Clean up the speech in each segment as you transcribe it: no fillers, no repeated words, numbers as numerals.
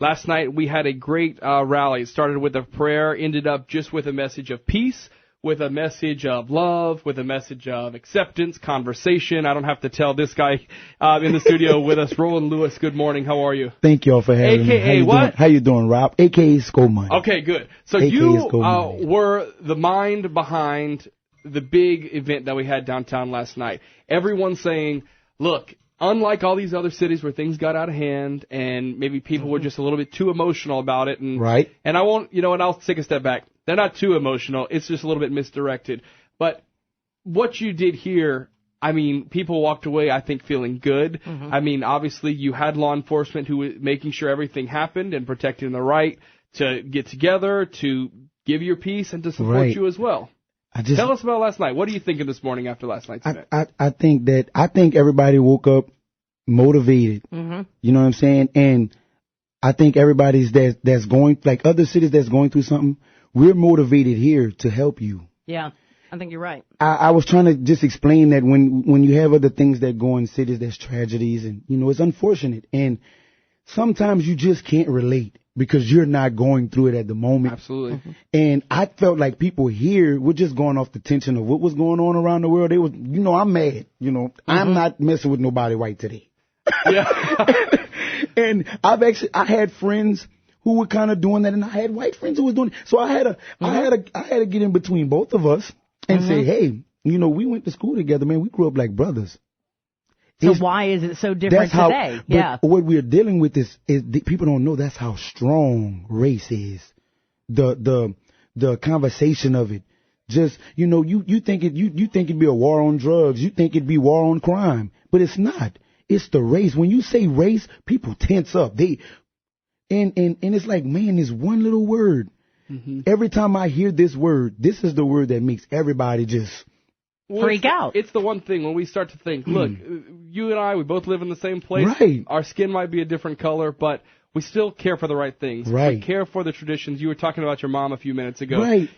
Last night we had a great rally. It started with a prayer, ended up just with a message of peace, with a message of love, with a message of acceptance, conversation. I don't have to tell this guy in the studio with us, Roland Lewis. Good morning. How are you? Thank y'all for having me. AKA what? How you doing, Rob? AKA Skull Money. Okay, good. So you were the mind behind the big event that we had downtown last night. Everyone's saying, look, unlike all these other cities where things got out of hand and maybe people were just a little bit too emotional about it. And, right. And I won't, and I'll take a step back. They're not too emotional. It's just a little bit misdirected. But what you did here, I mean, people walked away, I think, feeling good. I mean, obviously, you had law enforcement who was making sure everything happened and protecting the right to get together, to give your peace, and to support you as well. Tell us about last night. What are you thinking this morning after last night's event? I think everybody woke up motivated. You know what I'm saying? And I think everybody's that's going, like other cities that's going through something, we're motivated here to help you. Yeah, I think you're right. I was trying to just explain that when you have other things that go in cities, there's tragedies and, it's unfortunate. And sometimes you just can't relate because you're not going through it at the moment. Absolutely. And I felt like people here were just going off the tension of what was going on around the world. They was, I'm mad. I'm not messing with nobody white today. Yeah. And I had friends who were kind of doing that, and I had white friends who was doing it. So I had to get in between both of us and say, hey, we went to school together, man. We grew up like brothers. So why is it so different today? Yeah. What we're dealing with is people don't know that's how strong race is. The conversation of it. Just, you think it'd be a war on drugs. You think it'd be war on crime, but it's not. It's the race. When you say race, people tense up. And it's like, man, this one little word. Every time I hear this word, this is the word that makes everybody just freak out. It's the one thing when we start to think, look, you and I, we both live in the same place. Right. Our skin might be a different color, but we still care for the right things. Right. We care for the traditions. You were talking about your mom a few minutes ago. Right.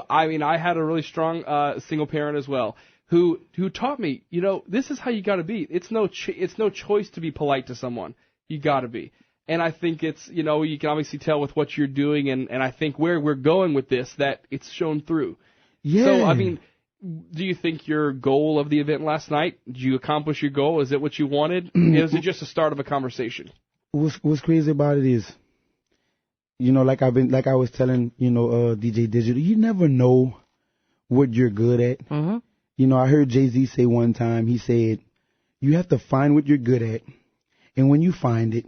I had a really strong single parent as well who taught me, this is how you got to be. It's no choice to be polite to someone. You got to be. And I think it's, you can obviously tell with what you're doing, and I think where we're going with this, that it's shown through. Yeah. So, I mean, do you think your goal of the event last night, did you accomplish your goal? Is it what you wanted? Is it just the start of a conversation? What's crazy about it is, like I was telling, DJ Digital, you never know what you're good at. I heard Jay-Z say one time, he said, you have to find what you're good at. And when you find it,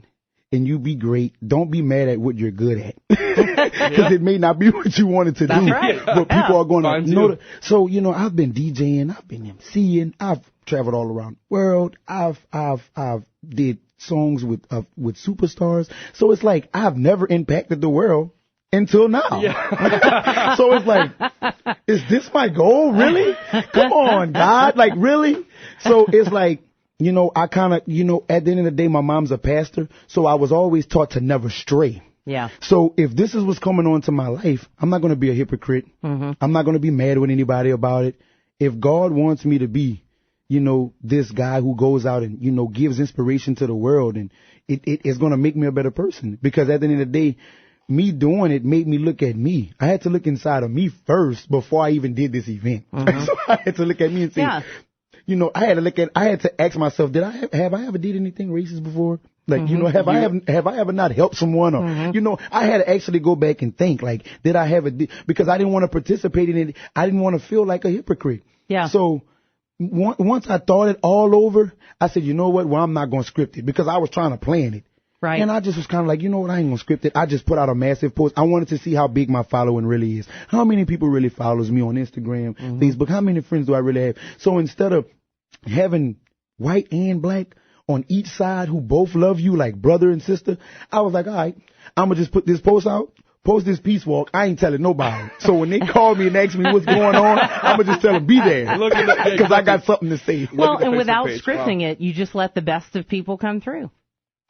and you be great, don't be mad at what you're good at. Because it may not be what you wanted to do. Right. But people are going to know. So, I've been DJing, I've been MCing, I've traveled all around the world, I've did songs with superstars. So it's like, I've never impacted the world until now. Yeah. So it's like, is this my goal? Really? Come on, God. Like, really? So it's like, I kind of, at the end of the day, my mom's a pastor, so I was always taught to never stray. Yeah. So if this is what's coming on to my life, I'm not going to be a hypocrite. I'm not going to be mad with anybody about it. If God wants me to be, this guy who goes out and, gives inspiration to the world, and it is going to make me a better person. Because at the end of the day, me doing it made me look at me. I had to look inside of me first before I even did this event. So I had to look at me and say, I had to ask myself, have I ever did anything racist before? Like, have I ever not helped someone? Or, I had to actually go back and think, like, did I have because I didn't want to participate in it. I didn't want to feel like a hypocrite. Yeah. So once I thought it all over, I said, you know what? Well, I'm not going to script it because I was trying to plan it. Right. And I just was kind of like, you know what? I ain't going to script it. I just put out a massive post. I wanted to see how big my following really is. How many people really follows me on Instagram, Facebook? How many friends do I really have? So instead of having white and black on each side who both love you like brother and sister, I was like, all right, I'm going to just put this post out, post this peace walk. I ain't telling nobody. So when they call me and ask me what's going on, I'm going to just tell them be there because I got something to say. Well, and without scripting it, you just let the best of people come through.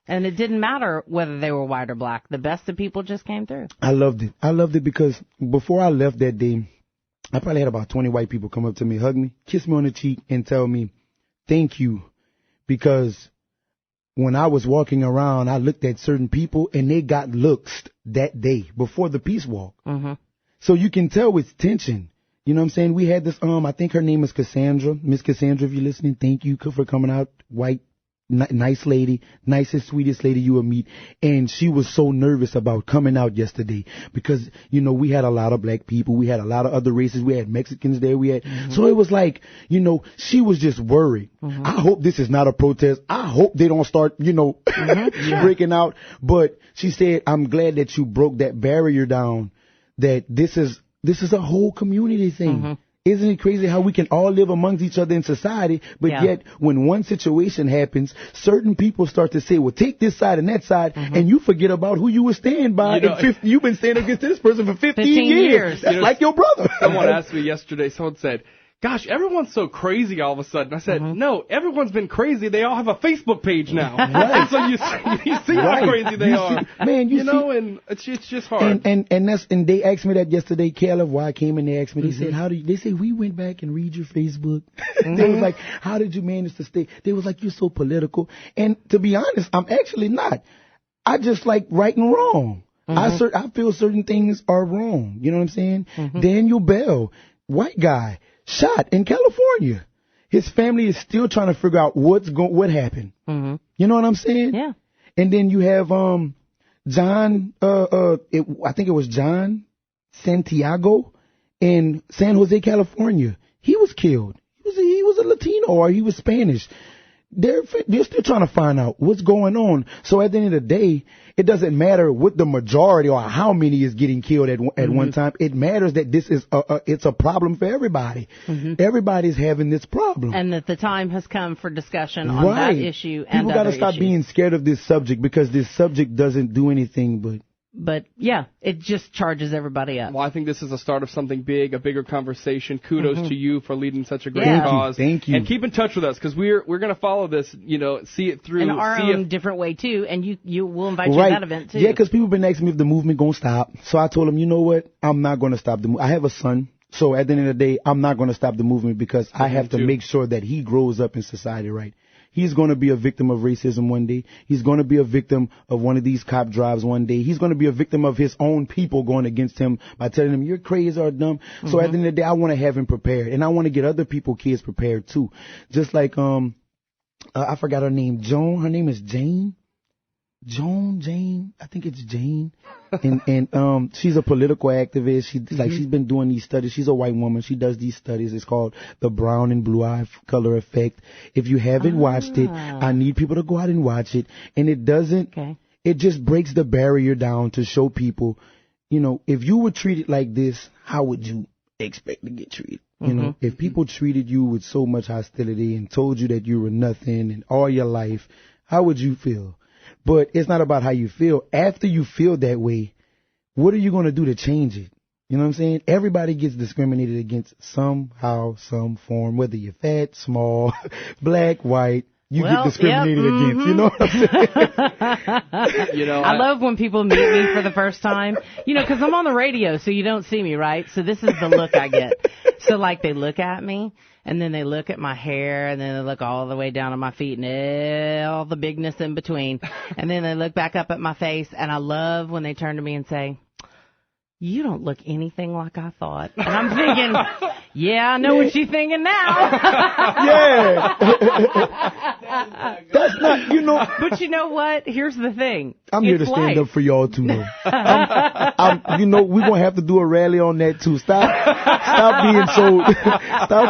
And it didn't matter whether they were white or black. The best of people just came through. I loved it. I loved it because before I left that day, I probably had about 20 white people come up to me, hug me, kiss me on the cheek, and tell me, thank you. Because when I was walking around, I looked at certain people and they got looks that day before the peace walk. Mm-hmm. So you can tell it's tension. You know what I'm saying? We had this, I think her name is Cassandra. Miss Cassandra, if you're listening, thank you for coming out. White, nice lady, nicest, sweetest lady you will meet. And she was so nervous about coming out yesterday because, you know, we had a lot of black people. We had a lot of other races. We had Mexicans there. We had, so it was like, you know, she was just worried. I hope this is not a protest. I hope they don't start, you know, breaking out. But she said, I'm glad that you broke that barrier down, that this is a whole community thing. Isn't it crazy how we can all live amongst each other in society, but yet when one situation happens, certain people start to say, well, take this side and that side, and you forget about who you were standing by. You know, you've been standing against this person for 15 years. That's like your brother. Someone asked me yesterday, someone said, gosh, everyone's so crazy all of a sudden. I said, no, everyone's been crazy. They all have a Facebook page now. Right. So you see how crazy they are. Man, you know, and it's just hard. And they asked me that yesterday. Caleb, why I came and they asked me, they said, they said, we went back and read your Facebook. They was like, how did you manage to stay? They was like, you're so political. And to be honest, I'm actually not. I just like right and wrong. I feel certain things are wrong. You know what I'm saying? Daniel Bell, white guy, shot in California. His family is still trying to figure out what happened. You know what I'm saying? Yeah. And then you have John. I think it was John Santiago in San Jose, California. He was killed. He was a Latino or he was Spanish. They're still trying to find out what's going on. So at the end of the day, it doesn't matter what the majority or how many is getting killed at one time. It matters that this is it's a problem for everybody. Everybody's having this problem, and that the time has come for discussion on that issue. And people got to stop being scared of this subject because this subject doesn't do anything But yeah, it just charges everybody up. Well, I think this is a start of something big, a bigger conversation. Kudos to you for leading such a great cause. Thank you. And keep in touch with us because we're going to follow this, you know, see it through. In our own different way too, and you will invite you to that event too. Yeah, because people been asking me if the movement gonna stop. So I told them, you know what? I'm not going to stop the movement. I have a son. So at the end of the day, I'm not going to stop the movement because I have to make sure that he grows up in society right. He's going to be a victim of racism one day. He's going to be a victim of one of these cop drives one day. He's going to be a victim of his own people going against him by telling him, you're crazy or dumb. So at the end of the day, I want to have him prepared. And I want to get other kids prepared too. Just like, I forgot her name, Joan. Her name is Jane. Jane. I think it's Jane. And she's a political activist. She's been doing these studies. She's a white woman. She does these studies. It's called the brown and blue eye color effect. If you haven't watched it, I need people to go out and watch it. And it doesn't, it just breaks the barrier down to show people, you know, if you were treated like this, how would you expect to get treated? You know, if people treated you with so much hostility and told you that you were nothing and all your life, how would you feel? But it's not about how you feel. After you feel that way, what are you going to do to change it? You know what I'm saying? Everybody gets discriminated against somehow, some form, whether you're fat, small, black, white. You get discriminated against. You know what I'm saying? You know, I love when people meet me for the first time. You know, because I'm on the radio, so you don't see me, right? So this is the look I get. So, like, they look at me, and then they look at my hair, and then they look all the way down on my feet and all the bigness in between. And then they look back up at my face, and I love when they turn to me and say, you don't look anything like I thought. And I'm thinking, yeah, I know what you're thinking now. That's not, you know. But you know what? Here's the thing. I'm here to stand up for y'all too, though. You know, we're going to have to do a rally on that too. Stop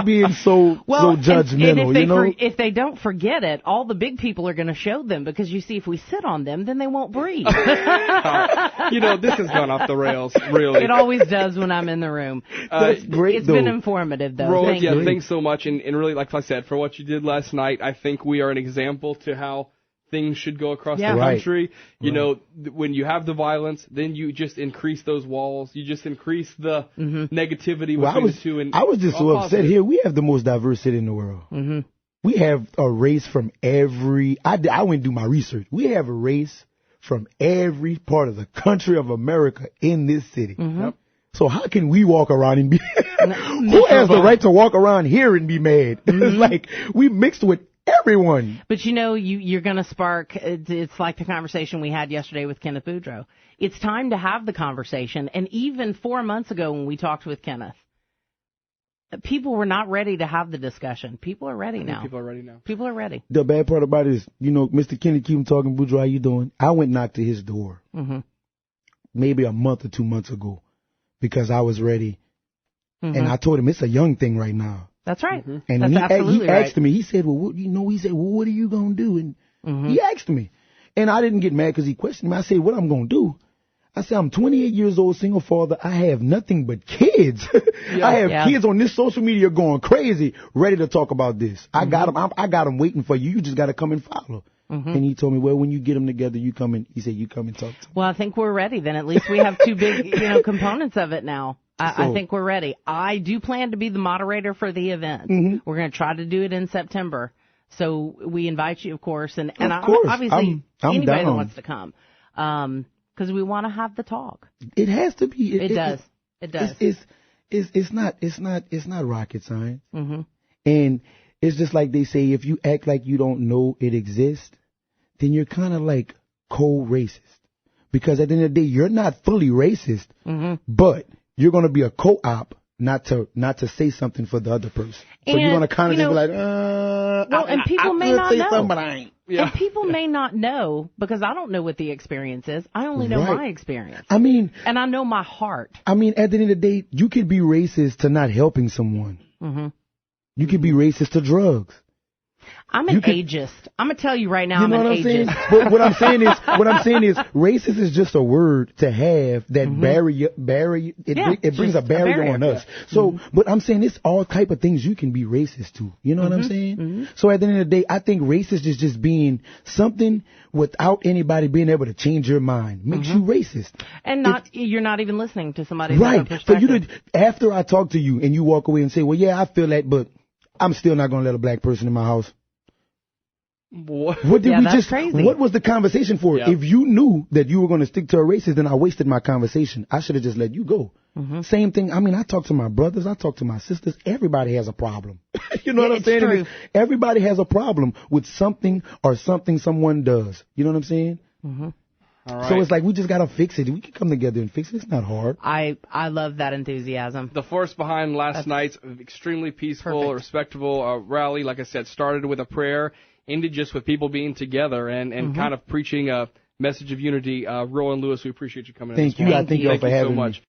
being so judgmental, and you know? If they don't forget it, all the big people are going to show them because you see, if we sit on them, then they won't breathe. You know, this has gone off the rails, really. It always does when I'm in the room. That's great, It's been informative, though. Roland, thanks so much. And really, like I said, for what you did last night, I think we are an example to how things should go across the country. You know, when you have the violence, then you just increase those walls. You just increase the negativity between the two. And I was just so upset here. We have the most diverse city in the world. We have a race from every... I went and do my research. We have a race from every part of the country of America in this city. So how can we walk around and be... Who has the right to walk around here and be mad? It's like we mixed with everyone. But you're going to spark, it's like the conversation we had yesterday with Kenneth Boudreaux. It's time to have the conversation. And even 4 months ago when we talked with Kenneth, people were not ready to have the discussion. People are ready now. People are ready now. People are ready. The bad part about it is, Mr. Kenneth keep talking, Boudreaux, how you doing? I went knocked to his door maybe a month or 2 months ago because I was ready. And I told him it's a young thing right now. That's right. And That's he asked me, he said, well, what are you going to do? And he asked me. And I didn't get mad because he questioned me. I said, what I'm going to do? I said, I'm 28 years old, single father. I have nothing but kids. I have kids on this social media going crazy, ready to talk about this. I got them. I got them waiting for you. You just got to come and follow. And he told me, well, when you get them together, he said, you come and talk to me. Well, I think we're ready then. At least we have two big, components of it now. I think we're ready. I do plan to be the moderator for the event. We're going to try to do it in September. So we invite you, of course. And obviously, I'm anybody down. that wants to come. Because we want to have the talk. It has to be. It does. It does. It's not rocket science. And it's just like they say, if you act like you don't know it exists, then you're kind of like cold racist. Because at the end of the day, you're not fully racist, but you're going to be a co-op not to say something for the other person. So you're going to kind of just be like, well, and people may not know. But I ain't. And people may not know because I don't know what the experience is. I only know my experience. I mean, and I know my heart. I mean, at the end of the day, you could be racist to not helping someone. You could be racist to drugs. I'm an ageist. I'm gonna tell you right now, I'm an ageist. But what I'm saying is, racist is just a word to have that barrier. It brings a barrier on us. So, but I'm saying it's all type of things you can be racist to. You know what I'm saying? So at the end of the day, I think racist is just being something without anybody being able to change your mind. Makes you racist. And you're not even listening to somebody's perspective. So after I talk to you and you walk away and say, well, yeah, I feel that, but I'm still not going to let a black person in my house. What did we that's crazy. What was the conversation for? Yep. If you knew that you were going to stick to a racist, then I wasted my conversation. I should have just let you go. Same thing. I mean, I talk to my brothers. I talk to my sisters. Everybody has a problem. You know what I'm saying? True. Everybody has a problem with something or something someone does. You know what I'm saying? All right. So it's like we just got to fix it. We can come together and fix it. It's not hard. I love that enthusiasm. The force behind last night's extremely peaceful, respectable rally, like I said, started with a prayer, ended just with people being together and kind of preaching a message of unity. Roland Lewis, we appreciate you coming in. Thank you. I thank you all for having me.